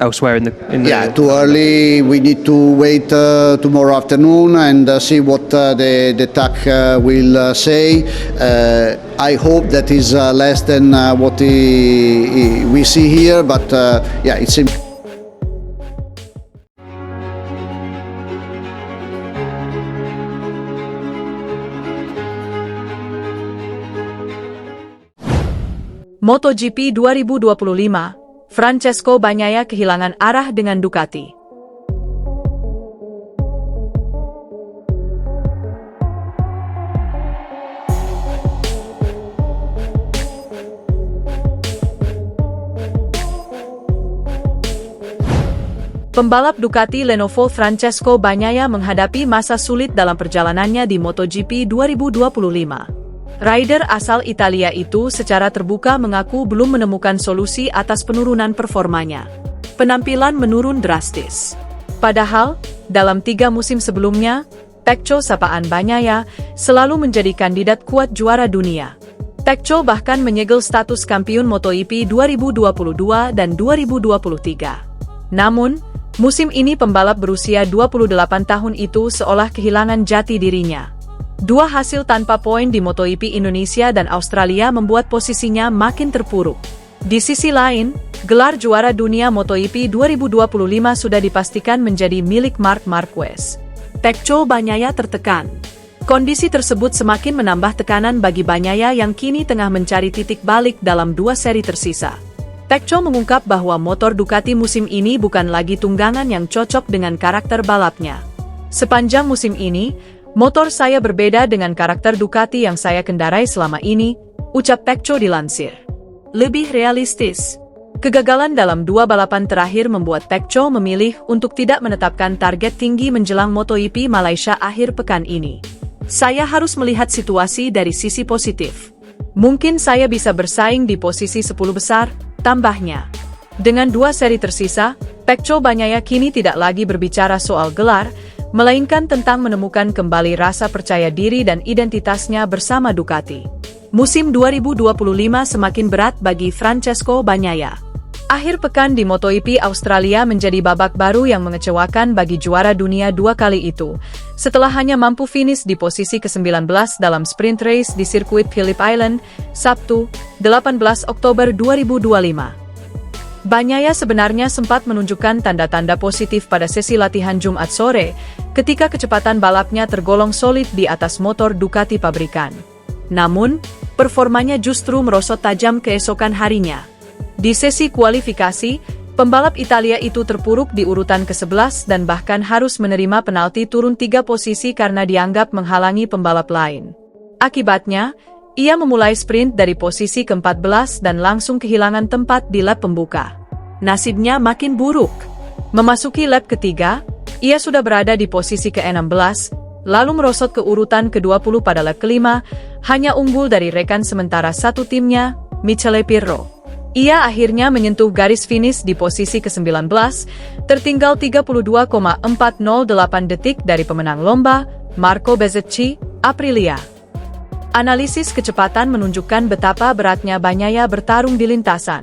elsewhere in the. Yeah, too early. We need to wait tomorrow afternoon and see what the TAC will say. I hope that is less than what we see here, but yeah, it's. MotoGP 2025, Francesco Bagnaia kehilangan arah dengan Ducati. Pembalap Ducati Lenovo Francesco Bagnaia menghadapi masa sulit dalam perjalanannya di MotoGP 2025. Rider asal Italia itu secara terbuka mengaku belum menemukan solusi atas penurunan performanya. Penampilan menurun drastis. Padahal, dalam 3 musim sebelumnya, Pecco sapaan Bagnaia selalu menjadi kandidat kuat juara dunia. Pecco bahkan menyegel status kampiun MotoGP 2022 dan 2023. Namun, musim ini pembalap berusia 28 tahun itu seolah kehilangan jati dirinya. 2 hasil tanpa poin di MotoGP Indonesia dan Australia membuat posisinya makin terpuruk. Di sisi lain, gelar juara dunia MotoGP 2025 sudah dipastikan menjadi milik Marc Marquez. Pecco Bagnaia tertekan. Kondisi tersebut semakin menambah tekanan bagi Bagnaia yang kini tengah mencari titik balik dalam 2 seri tersisa. Pecco mengungkap bahwa motor Ducati musim ini bukan lagi tunggangan yang cocok dengan karakter balapnya. Sepanjang musim ini, motor saya berbeda dengan karakter Ducati yang saya kendarai selama ini, ucap Pecco dilansir. Lebih realistis, kegagalan dalam 2 balapan terakhir membuat Pecco memilih untuk tidak menetapkan target tinggi menjelang MotoGP Malaysia akhir pekan ini. Saya harus melihat situasi dari sisi positif. Mungkin saya bisa bersaing di posisi 10 besar, tambahnya. Dengan 2 seri tersisa, Pecco Bagnaia kini tidak lagi berbicara soal gelar, melainkan tentang menemukan kembali rasa percaya diri dan identitasnya bersama Ducati. Musim 2025 semakin berat bagi Francesco Bagnaia. Akhir pekan di MotoGP Australia menjadi babak baru yang mengecewakan bagi juara dunia 2 kali itu, setelah hanya mampu finish di posisi ke-19 dalam sprint race di sirkuit Phillip Island, Sabtu, 18 Oktober 2025. Bagnaia sebenarnya sempat menunjukkan tanda-tanda positif pada sesi latihan Jumat sore, ketika kecepatan balapnya tergolong solid di atas motor Ducati pabrikan. Namun, performanya justru merosot tajam keesokan harinya. Di sesi kualifikasi, pembalap Italia itu terpuruk di urutan ke-11 dan bahkan harus menerima penalti turun 3 posisi karena dianggap menghalangi pembalap lain. Akibatnya, ia memulai sprint dari posisi ke-14 dan langsung kehilangan tempat di lap pembuka. Nasibnya makin buruk. Memasuki lap ketiga, ia sudah berada di posisi ke-16, lalu merosot ke urutan ke-20 pada lap kelima, hanya unggul dari rekan sementara satu timnya, Michele Pirro. Ia akhirnya menyentuh garis finish di posisi ke-19, tertinggal 32,408 detik dari pemenang lomba, Marco Bezzecchi, Aprilia. Analisis kecepatan menunjukkan betapa beratnya Bagnaia bertarung di lintasan.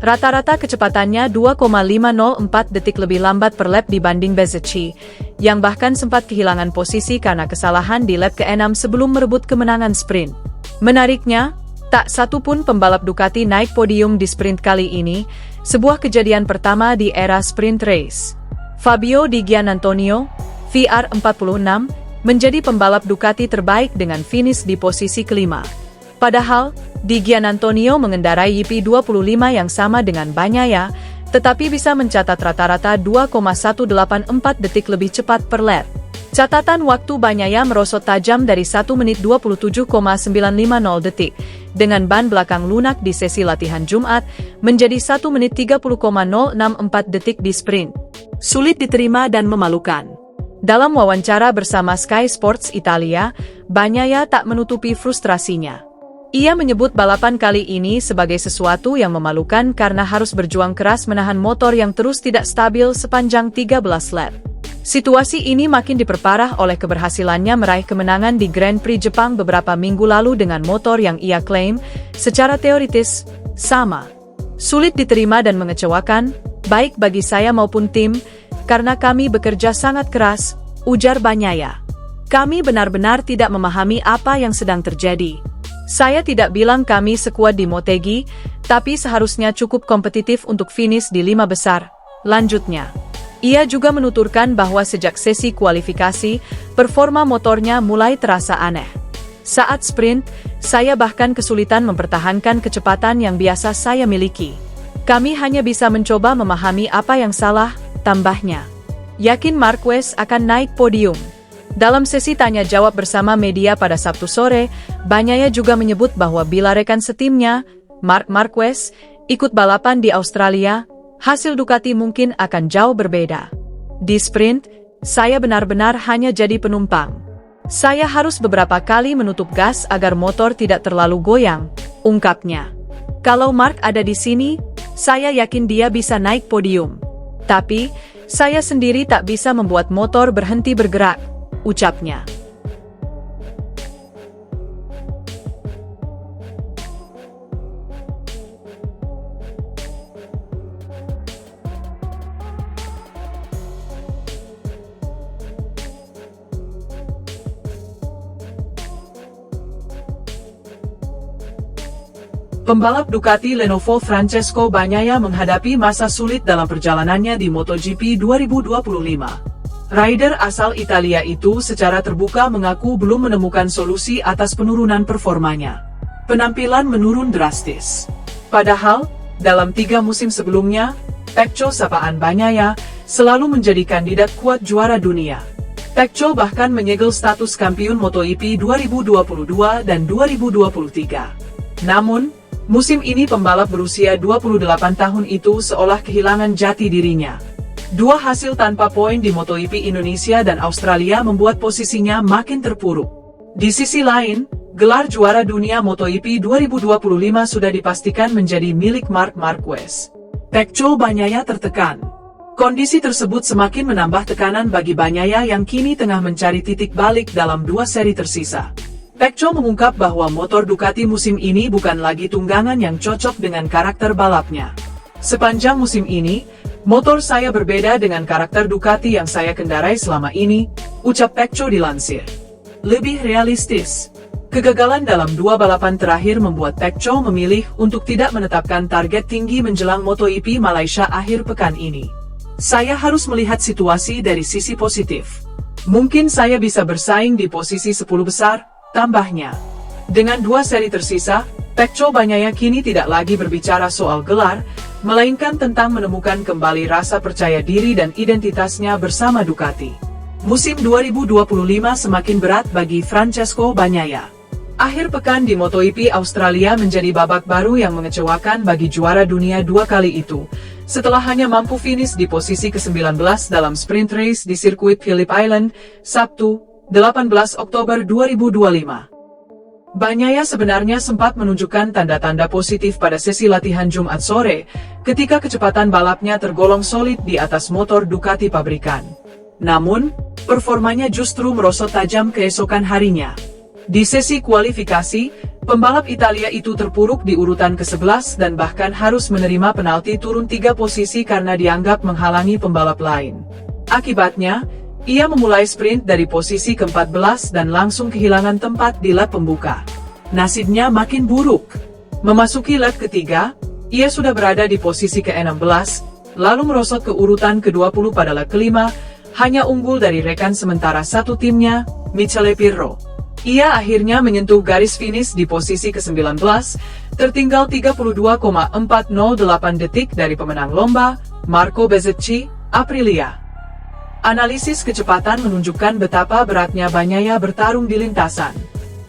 Rata-rata kecepatannya 2,504 detik lebih lambat per lap dibanding Bezzecchi, yang bahkan sempat kehilangan posisi karena kesalahan di lap ke-6 sebelum merebut kemenangan sprint. Menariknya, tak satu pun pembalap Ducati naik podium di sprint kali ini, sebuah kejadian pertama di era sprint race. Fabio Di Giannantonio, VR46, menjadi pembalap Ducati terbaik dengan finish di posisi kelima. Padahal, Di Giannantonio mengendarai YP25 yang sama dengan Bagnaia, tetapi bisa mencatat rata-rata 2,184 detik lebih cepat per lap. Catatan waktu Bagnaia merosot tajam dari 1 menit 27,950 detik, dengan ban belakang lunak di sesi latihan Jumat, menjadi 1 menit 30,064 detik di sprint. Sulit diterima dan memalukan. Dalam wawancara bersama Sky Sports Italia, Bagnaia tak menutupi frustrasinya. Ia menyebut balapan kali ini sebagai sesuatu yang memalukan karena harus berjuang keras menahan motor yang terus tidak stabil sepanjang 13 lap. Situasi ini makin diperparah oleh keberhasilannya meraih kemenangan di Grand Prix Jepang beberapa minggu lalu dengan motor yang ia klaim, secara teoritis, sama. Sulit diterima dan mengecewakan, Baik bagi saya maupun tim, karena kami bekerja sangat keras, ujar Bagnaia. Kami benar-benar tidak memahami apa yang sedang terjadi. Saya tidak bilang kami sekuat di Motegi, tapi seharusnya cukup kompetitif untuk finish di 5 besar, lanjutnya. Ia juga menuturkan bahwa sejak sesi kualifikasi, performa motornya mulai terasa aneh. Saat sprint, saya bahkan kesulitan mempertahankan kecepatan yang biasa saya miliki. Kami hanya bisa mencoba memahami apa yang salah, tambahnya. Yakin Marquez akan naik podium. Dalam sesi tanya-jawab bersama media pada Sabtu sore, Bagnaia juga menyebut bahwa bila rekan setimnya, Marc Marquez, ikut balapan di Australia, hasil Ducati mungkin akan jauh berbeda. Di sprint, saya benar-benar hanya jadi penumpang. Saya harus beberapa kali menutup gas agar motor tidak terlalu goyang, ungkapnya. Kalau Marc ada di sini, saya yakin dia bisa naik podium. Tapi, saya sendiri tak bisa membuat motor berhenti bergerak, ucapnya. Pembalap Ducati Lenovo Francesco Bagnaia menghadapi masa sulit dalam perjalanannya di MotoGP 2025. Rider asal Italia itu secara terbuka mengaku belum menemukan solusi atas penurunan performanya. Penampilan menurun drastis. Padahal, dalam 3 musim sebelumnya, Pecco sapaan Bagnaia selalu menjadi kandidat kuat juara dunia. Pecco bahkan menyegel status kampiun MotoGP 2022 dan 2023. Namun, musim ini pembalap berusia 28 tahun itu seolah kehilangan jati dirinya. 2 hasil tanpa poin di MotoGP Indonesia dan Australia membuat posisinya makin terpuruk. Di sisi lain, gelar juara dunia MotoGP 2025 sudah dipastikan menjadi milik Marc Marquez. Pecco Bagnaia tertekan. Kondisi tersebut semakin menambah tekanan bagi Bagnaia yang kini tengah mencari titik balik dalam 2 seri tersisa. Pecco mengungkap bahwa motor Ducati musim ini bukan lagi tunggangan yang cocok dengan karakter balapnya. Sepanjang musim ini, motor saya berbeda dengan karakter Ducati yang saya kendarai selama ini, ucap Pecco dilansir. Lebih realistis. Kegagalan dalam 2 balapan terakhir membuat Pecco memilih untuk tidak menetapkan target tinggi menjelang MotoGP Malaysia akhir pekan ini. Saya harus melihat situasi dari sisi positif. Mungkin saya bisa bersaing di posisi 10 besar, tambahnya. Dengan 2 seri tersisa, Pecco Bagnaia kini tidak lagi berbicara soal gelar, melainkan tentang menemukan kembali rasa percaya diri dan identitasnya bersama Ducati. Musim 2025 semakin berat bagi Francesco Bagnaia. Akhir pekan di MotoGP Australia menjadi babak baru yang mengecewakan bagi juara dunia 2 kali itu, setelah hanya mampu finish di posisi ke-19 dalam sprint race di sirkuit Phillip Island, Sabtu, 18 Oktober 2025. Bagnaia sebenarnya sempat menunjukkan tanda-tanda positif pada sesi latihan Jumat sore, ketika kecepatan balapnya tergolong solid di atas motor Ducati pabrikan. Namun, performanya justru merosot tajam keesokan harinya. Di sesi kualifikasi, pembalap Italia itu terpuruk di urutan ke-11 dan bahkan harus menerima penalti turun 3 posisi karena dianggap menghalangi pembalap lain. Akibatnya, ia memulai sprint dari posisi ke-14 dan langsung kehilangan tempat di lap pembuka. Nasibnya makin buruk. Memasuki lap ketiga, ia sudah berada di posisi ke-16, lalu merosot ke urutan ke-20 pada lap kelima, hanya unggul dari rekan sementara satu timnya, Michele Pirro. Ia akhirnya menyentuh garis finish di posisi ke-19, tertinggal 32,408 detik dari pemenang lomba, Marco Bezzecchi, Aprilia. Analisis kecepatan menunjukkan betapa beratnya Bagnaia bertarung di lintasan.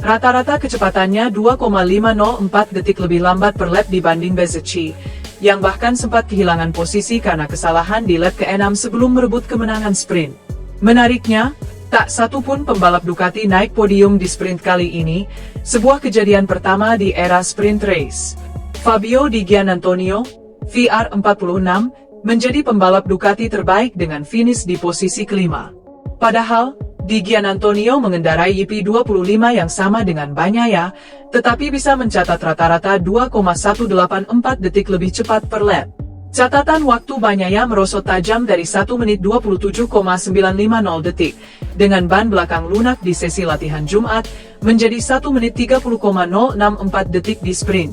Rata-rata kecepatannya 2,504 detik lebih lambat per lap dibanding Bezzecchi, yang bahkan sempat kehilangan posisi karena kesalahan di lap ke-6 sebelum merebut kemenangan sprint. Menariknya, tak satu pun pembalap Ducati naik podium di sprint kali ini, sebuah kejadian pertama di era sprint race. Fabio Di Giannantonio, VR46, menjadi pembalap Ducati terbaik dengan finish di posisi kelima. Padahal, Di Giannantonio mengendarai YP25 yang sama dengan Bagnaia, tetapi bisa mencatat rata-rata 2,184 detik lebih cepat per lap. Catatan waktu Bagnaia merosot tajam dari 1 menit 27,950 detik, dengan ban belakang lunak di sesi latihan Jumat, menjadi 1 menit 30,064 detik di sprint.